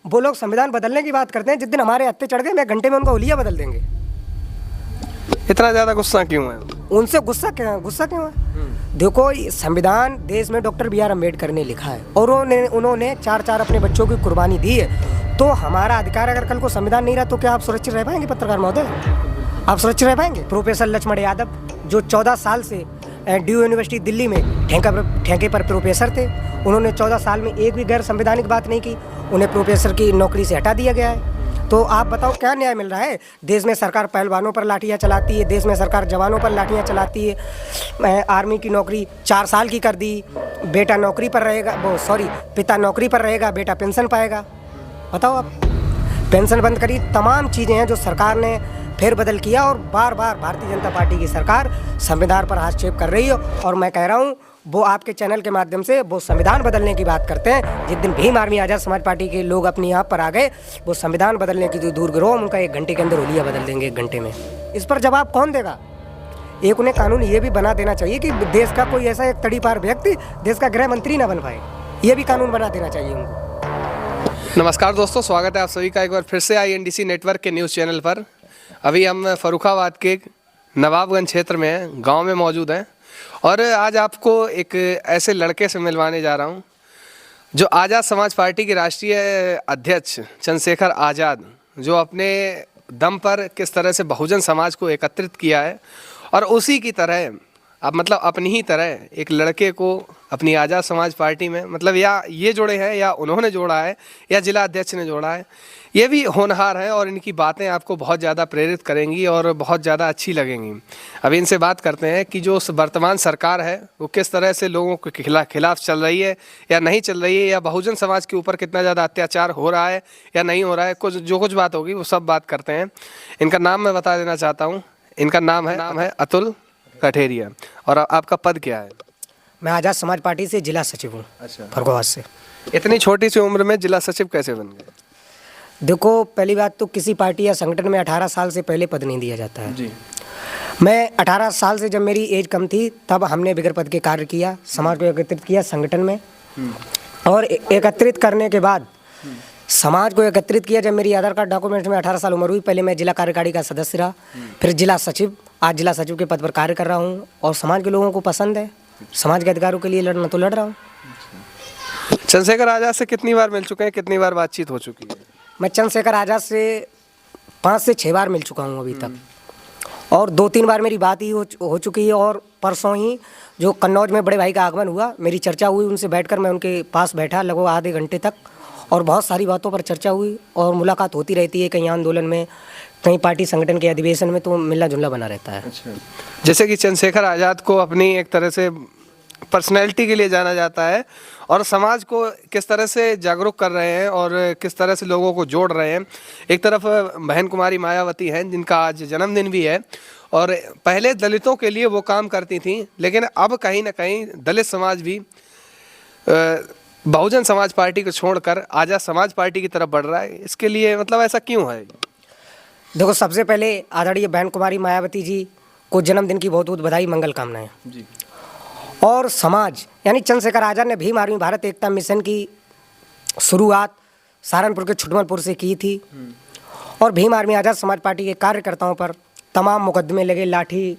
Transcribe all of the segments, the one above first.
वो लोग संविधान बदलने की बात करते हैं, जिस दिन हमारे हत्थे चढ़ गए मैं घंटे में उनका हुलिया बदल देंगे। इतना ज़्यादा गुस्सा क्यों है? उनसे गुस्सा क्यों है? देखो, संविधान देश में डॉक्टर बी आर अम्बेडकर ने लिखा है और उन्होंने चार अपने बच्चों की कुर्बानी दी है। तो हमारा अधिकार, अगर कल को संविधान नहीं रहा तो क्या आप सुरक्षित रह पाएंगे पत्रकार महोदय? आप सुरक्षित रह पाएंगे? प्रोफेसर लक्ष्मण यादव जो 14 साल से ड्यू यूनिवर्सिटी दिल्ली में ठेके पर प्रोफेसर थे, उन्होंने 14 साल में एक भी गैर संवैधानिक बात नहीं की, उन्हें प्रोफेसर की नौकरी से हटा दिया गया है। तो आप बताओ क्या न्याय मिल रहा है? देश में सरकार पहलवानों पर लाठियाँ चलाती है, देश में सरकार जवानों पर लाठियाँ चलाती है। आर्मी की नौकरी 4 साल की कर दी, बेटा नौकरी पर रहेगा, पिता नौकरी पर रहेगा, बेटा पेंशन पाएगा। बताओ आप, पेंशन बंद करी, तमाम चीज़ें हैं जो सरकार ने फेरबदल किया और बार बार भारतीय जनता पार्टी की सरकार संविधान पर हस्तक्षेप कर रही है। और मैं कह रहा हूँ, वो आपके चैनल के माध्यम से वो संविधान बदलने की बात करते हैं। जिस दिन भीम आर्मी आज़ाद समाज पार्टी के लोग अपने यहाँ पर आ गए, वो संविधान बदलने की जो दूर गिरोह, उनका 1 घंटे के अंदर हुलिया बदल देंगे, 1 घंटे में। इस पर जवाब कौन देगा? एक उन्हें कानून ये भी बना देना चाहिए कि देश का कोई ऐसा एक तड़ीपार व्यक्ति देश का गृह मंत्री ना बन पाए, ये भी कानून बना देना चाहिए उनको। नमस्कार दोस्तों, स्वागत है आप सभी का एक बार फिर से INDC नेटवर्क के न्यूज़ चैनल पर। अभी हम फर्रुखाबाद के नवाबगंज क्षेत्र में हैं, गांव में मौजूद हैं और आज आपको एक ऐसे लड़के से मिलवाने जा रहा हूं जो आज़ाद समाज पार्टी के राष्ट्रीय अध्यक्ष चंद्रशेखर आज़ाद, जो अपने दम पर किस तरह से बहुजन समाज को एकत्रित किया है और उसी की तरह अपनी ही तरह एक लड़के को अपनी आज़ाद समाज पार्टी में या ये जोड़े हैं या उन्होंने जोड़ा है या जिला अध्यक्ष ने जोड़ा है। ये भी होनहार हैं और इनकी बातें आपको बहुत ज़्यादा प्रेरित करेंगी और बहुत ज़्यादा अच्छी लगेंगी। अभी इनसे बात करते हैं कि जो वर्तमान सरकार है वो किस तरह से लोगों के खिलाफ चल रही है या नहीं चल रही है, या बहुजन समाज के ऊपर कितना ज़्यादा अत्याचार हो रहा है या नहीं हो रहा है। कुछ बात होगी वो सब बात करते हैं। इनका नाम मैं बता देना चाहता हूँ। इनका नाम है अतुल कठेरिया। और आपका पद क्या है? मैं आज़ाद समाज पार्टी से जिला सचिव हूँ। अच्छा, फर्रुखाबाद से। इतनी छोटी सी उम्र में जिला सचिव कैसे बन गए? देखो, पहली बात तो किसी पार्टी या संगठन में 18 साल से पहले पद नहीं दिया जाता है जी। मैं 18 साल से, जब मेरी एज कम थी, तब हमने बगैर पद के कार्य किया, समाज को एकत्रित किया संगठन में। और एकत्रित करने के बाद समाज को एकत्रित किया। जब मेरी आधार कार्ड डॉक्यूमेंट्स में 18 साल उम्र हुई, पहले मैं जिला कार्यकारिणी का सदस्य रहा, फिर जिला सचिव, आज जिला सचिव के पद पर कार्य कर रहा हूँ। और समाज के लोगों को पसंद है, समाज के अधिकारों के लिए लड़ना तो लड़ रहा हूँ। चंद्रशेखर आज़ाद से कितनी बार मिल चुके हैं, कितनी बार बातचीत हो चुकी है? मैं चंद्रशेखर आज़ाद से 5 से 6 बार मिल चुका हूँ अभी तक, और 2-3 बार मेरी बात ही हो चुकी है। और परसों ही जो कन्नौज में बड़े भाई का आगमन हुआ, मेरी चर्चा हुई उनसे बैठकर, मैं उनके पास बैठा लगभग आधे घंटे तक, और बहुत सारी बातों पर चर्चा हुई और मुलाकात होती रहती है। कहीं आंदोलन में, कहीं पार्टी संगठन के अधिवेशन में, तो मिलना जुलना बना रहता है। अच्छा। जैसे कि चंद्रशेखर आज़ाद को अपनी एक तरह से पर्सनैलिटी के लिए जाना जाता है और समाज को किस तरह से जागरूक कर रहे हैं और किस तरह से लोगों को जोड़ रहे हैं। एक तरफ बहन कुमारी मायावती हैं जिनका आज जन्मदिन भी है, और पहले दलितों के लिए वो काम करती थी, लेकिन अब कहीं ना कहीं दलित समाज भी बहुजन समाज पार्टी को छोड़कर आज़ाद समाज पार्टी की तरफ बढ़ रहा है। इसके लिए ऐसा क्यों है? देखो, सबसे पहले आदरणीय बहन कुमारी मायावती जी को जन्मदिन की बहुत बहुत बधाई, मंगल कामनाएं जी। और समाज यानी चंद्रशेखर आज़ाद ने भीम आर्मी भारत एकता मिशन की शुरुआत सहारनपुर के छुटमलपुर से की थी, और भीम आर्मी आज़ाद समाज पार्टी के कार्यकर्ताओं पर तमाम मुकदमे लगे, लाठी,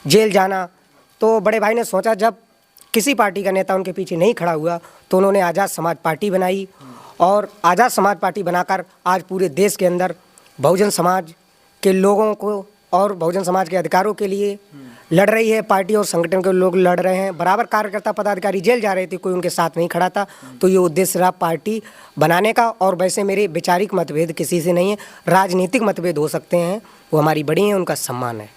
जेल जाना। तो बड़े भाई ने सोचा, जब किसी पार्टी का नेता उनके पीछे नहीं खड़ा हुआ, तो उन्होंने आज़ाद समाज पार्टी बनाई, और आज़ाद समाज पार्टी बनाकर आज पूरे देश के अंदर बहुजन समाज के लोगों को और बहुजन समाज के अधिकारों के लिए लड़ रही है। पार्टी और संगठन के लोग लड़ रहे हैं, बराबर कार्यकर्ता पदाधिकारी जेल जा रहे थे, कोई उनके साथ नहीं खड़ा था। तो ये उद्देश्य रहा पार्टी बनाने का। और वैसे मेरे वैचारिक मतभेद किसी से नहीं है, राजनीतिक मतभेद हो सकते हैं, वो हमारी बड़ी हैं, उनका सम्मान है।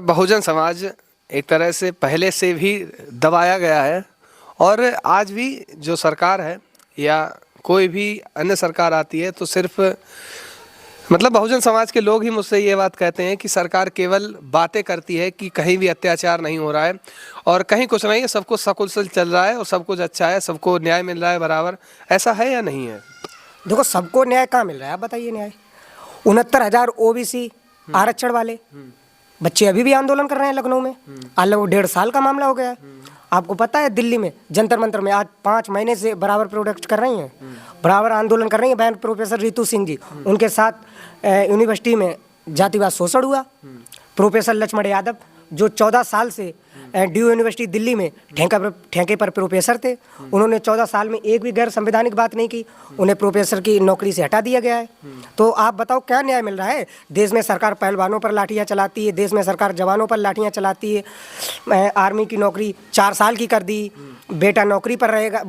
बहुजन समाज एक तरह से पहले से भी दबाया गया है, और आज भी जो सरकार है या कोई भी अन्य सरकार आती है तो सिर्फ बहुजन समाज के लोग ही मुझसे ये बात कहते हैं कि सरकार केवल बातें करती है कि कहीं भी अत्याचार नहीं हो रहा है और कहीं कुछ नहीं है, सब कुछ सकुशल चल रहा है और सब कुछ अच्छा है, सबको न्याय मिल रहा है बराबर। ऐसा है या नहीं है? देखो, सबको न्याय कहाँ मिल रहा है, आप बताइए। न्याय 69,000 OBC आरक्षण वाले बच्चे अभी भी आंदोलन कर रहे हैं लखनऊ में। आज लगभग 1.5 साल का मामला हो गया है। आपको पता है दिल्ली में जंतर मंतर में आज 5 महीने से बराबर प्रोटेस्ट कर रही हैं, बराबर आंदोलन कर रही हैं बहन प्रोफेसर रितु सिंह जी। उनके साथ यूनिवर्सिटी में जातिवाद शोषण हुआ। प्रोफेसर लक्ष्मण यादव जो 14 साल से ड्यू यूनिवर्सिटी दिल्ली में ठेके पर प्रोफेसर थे, उन्होंने 14 साल में एक भी गैर संवैधानिक बात नहीं की, उन्हें प्रोफेसर की नौकरी से हटा दिया गया है। तो आप बताओ क्या न्याय मिल रहा है? देश में सरकार पहलवानों पर लाठियाँ चलाती है, देश में सरकार जवानों पर लाठियाँ चलाती है। आर्मी की नौकरी 4 साल की कर दी, बेटा नौकरी पर रहेगा,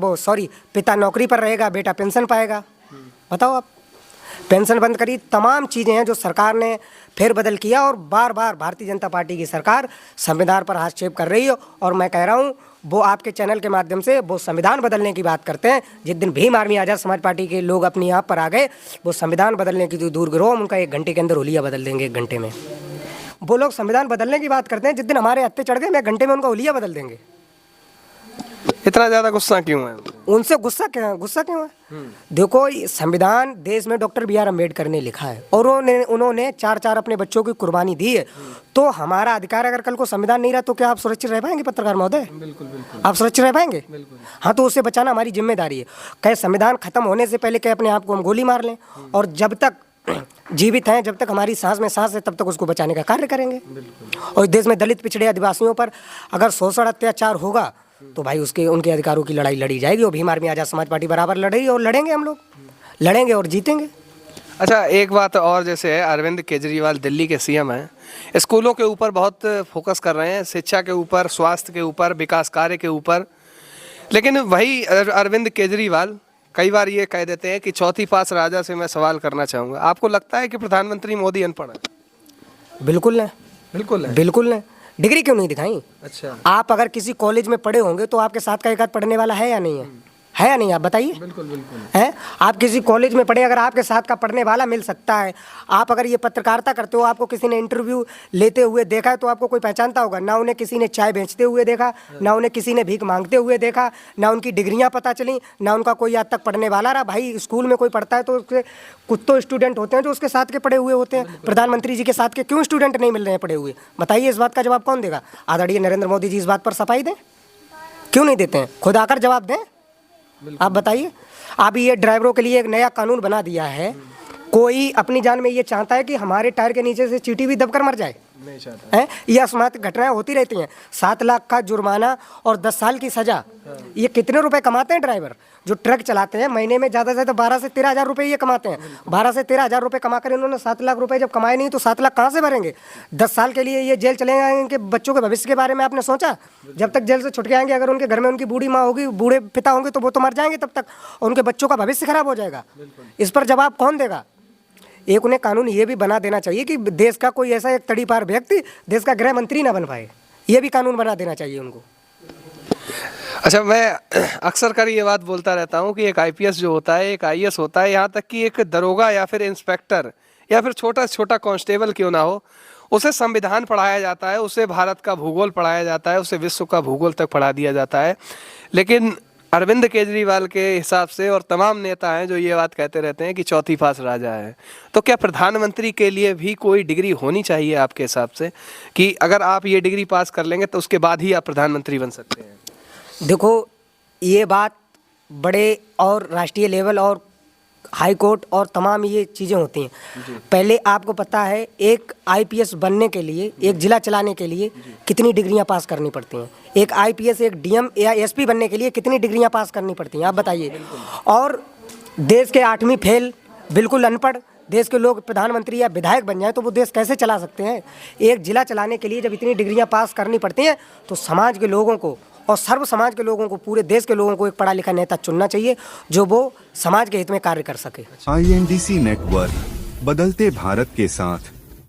पिता नौकरी पर रहेगा, बेटा पेंशन पाएगा। बताओ आप, पेंशन बंद करी, तमाम चीज़ें हैं जो सरकार ने फेरबदल किया और बार बार भारतीय जनता पार्टी की सरकार संविधान पर हस्तक्षेप कर रही है। और मैं कह रहा हूँ वो आपके चैनल के माध्यम से वो संविधान बदलने की बात करते हैं। जिस दिन भीम आर्मी आज़ाद समाज पार्टी के लोग अपनी यहाँ पर आ गए, वो संविधान बदलने की तो दूर करो, हम उनका 1 घंटे के अंदर होलिया बदल देंगे, 1 घंटे में। वो लोग संविधान बदलने की बात करते हैं, जिस दिन हमारे हत्थे चढ़ गए, मैं 1 घंटे में उनका होलिया बदल देंगे। इतना ज़्यादा गुस्सा क्यों है? उनसे गुस्सा क्यों है? देखो, संविधान देश में डॉक्टर BR अम्बेडकर ने लिखा है और उन्होंने 4 अपने बच्चों की कुर्बानी दी है। तो हमारा अधिकार, अगर कल को संविधान नहीं रहा तो क्या आप सुरक्षित रह पाएंगे पत्रकार महोदय? बिल्कुल बिल्कुल। आप सुरक्षित रह पाएंगे? हाँ, तो उसे बचाना हमारी जिम्मेदारी है। कहे संविधान खत्म होने से पहले कहे अपने आप को हम गोली मार लें, और जब तक जीवित हैं, जब तक हमारी सांस में सांस है, तब तक उसको बचाने का कार्य करेंगे। और देश में दलित, पिछड़े, आदिवासियों पर अगर शोषण, अत्याचार होगा तो भाई उनके अधिकारों की लड़ाई लड़ी जाएगी। और भीम आर्मी आज़ाद समाज पार्टी बराबर लड़ रही है और लड़ेंगे, हम लोग लड़ेंगे और जीतेंगे। अच्छा, एक बात और, जैसे है अरविंद केजरीवाल दिल्ली के CM हैं, स्कूलों के ऊपर बहुत फोकस कर रहे हैं, शिक्षा के ऊपर, स्वास्थ्य के ऊपर, विकास कार्य के ऊपर, लेकिन वही अरविंद केजरीवाल कई बार ये कह देते हैं कि चौथी पास राजा से मैं सवाल करना चाहूँगा। आपको लगता है कि प्रधानमंत्री मोदी अनपढ़ है? बिल्कुल नहीं, बिल्कुल नहीं। डिग्री क्यों नहीं दिखाई? अच्छा, आप अगर किसी कॉलेज में पढ़े होंगे तो आपके साथ का एक आध पढ़ने वाला है या नहीं है? है या नहीं? आप बताइए। बिल्कुल बिल्कुल है। आप किसी कॉलेज में पढ़े, अगर आपके साथ का पढ़ने वाला मिल सकता है, आप अगर ये पत्रकारिता करते हो, आपको किसी ने इंटरव्यू लेते हुए देखा है तो आपको कोई पहचानता होगा? ना उन्हें किसी ने चाय बेचते हुए देखा, ना उन्हें किसी ने भीख मांगते हुए देखा, ना उनकी डिग्रियां पता चली, ना उनका कोई आज तक पढ़ने वाला रहा। भाई, स्कूल में कोई पढ़ता है तो उसके कुछ तो स्टूडेंट होते हैं जो उसके साथ के पढ़े हुए होते हैं। प्रधानमंत्री जी के साथ के क्यों स्टूडेंट नहीं मिल रहे हैं पढ़े हुए? बताइए, इस बात का जवाब कौन देगा? आदरणीय नरेंद्र मोदी जी इस बात पर सफाई दें, क्यों नहीं देते हैं? खुद आकर जवाब दें। आप बताइए। अब ये ड्राइवरों के लिए एक नया कानून बना दिया है। कोई अपनी जान में ये चाहता है कि हमारे टायर के नीचे से चींटी भी दबकर मर जाए? नहीं चाहता है। ये अकस्मात घटनाएं होती रहती हैं। 7 लाख का जुर्माना और 10 साल की सजा। ये कितने रुपए कमाते हैं ड्राइवर जो ट्रक चलाते हैं? महीने में ज़्यादा से ज़्यादा 12 से 13 हज़ार रुपये ये कमाते हैं। 12 से 13 हज़ार रुपये कमाकर इन्होंने 7 लाख रुपए जब कमाए नहीं तो 7 लाख कहाँ से भरेंगे? 10 साल के लिए ये जेल चले जाएंगे। इनके बच्चों के भविष्य के बारे में आपने सोचा? जब तक जेल से छुट के आएंगे, अगर उनके घर में उनकी बूढ़ी माँ होगी, बूढ़े पिता होंगे, तो वो तो मर जाएंगे तब तक, और उनके बच्चों का भविष्य खराब हो जाएगा। इस पर जवाब कौन देगा? एक उन्हें कानून ये भी बना देना चाहिए कि देश का कोई ऐसा एक तड़ीपार व्यक्ति देश का गृह मंत्री ना बन पाए। ये भी कानून बना देना चाहिए उनको। अच्छा, मैं अक्सर कर ये बात बोलता रहता हूँ कि एक IPS जो होता है, एक IAS होता है, यहाँ तक कि एक दरोगा या फिर इंस्पेक्टर या फिर छोटा से छोटा कांस्टेबल क्यों ना हो, उसे संविधान पढ़ाया जाता है, उसे भारत का भूगोल पढ़ाया जाता है, उसे विश्व का भूगोल तक पढ़ा दिया जाता है। लेकिन अरविंद केजरीवाल के हिसाब से और तमाम नेता हैं जो ये बात कहते रहते हैं कि चौथी पास राजा है, तो क्या प्रधानमंत्री के लिए भी कोई डिग्री होनी चाहिए आपके हिसाब से, कि अगर आप ये डिग्री पास कर लेंगे तो उसके बाद ही आप प्रधानमंत्री बन सकते हैं? देखो, ये बात बड़े और राष्ट्रीय लेवल और हाई कोर्ट और तमाम ये चीज़ें होती हैं। पहले आपको पता है एक IPS बनने के लिए, एक जिला चलाने के लिए कितनी डिग्रियां पास करनी पड़ती हैं? एक IPS, एक DM या SP बनने के लिए कितनी डिग्रियां पास करनी पड़ती हैं? आप बताइए। और देश के 8वीं फेल, बिल्कुल अनपढ़ देश के लोग प्रधानमंत्री या विधायक बन जाए तो वो देश कैसे चला सकते हैं? एक जिला चलाने के लिए जब इतनी डिग्रियां पास करनी पड़ती हैं तो समाज के लोगों को और सर्व समाज के लोगों को, पूरे देश के लोगों को एक पढ़ा लिखा नेता चुनना चाहिए जो वो समाज के हित में कार्य कर सके। INDC नेटवर्क, बदलते भारत के साथ।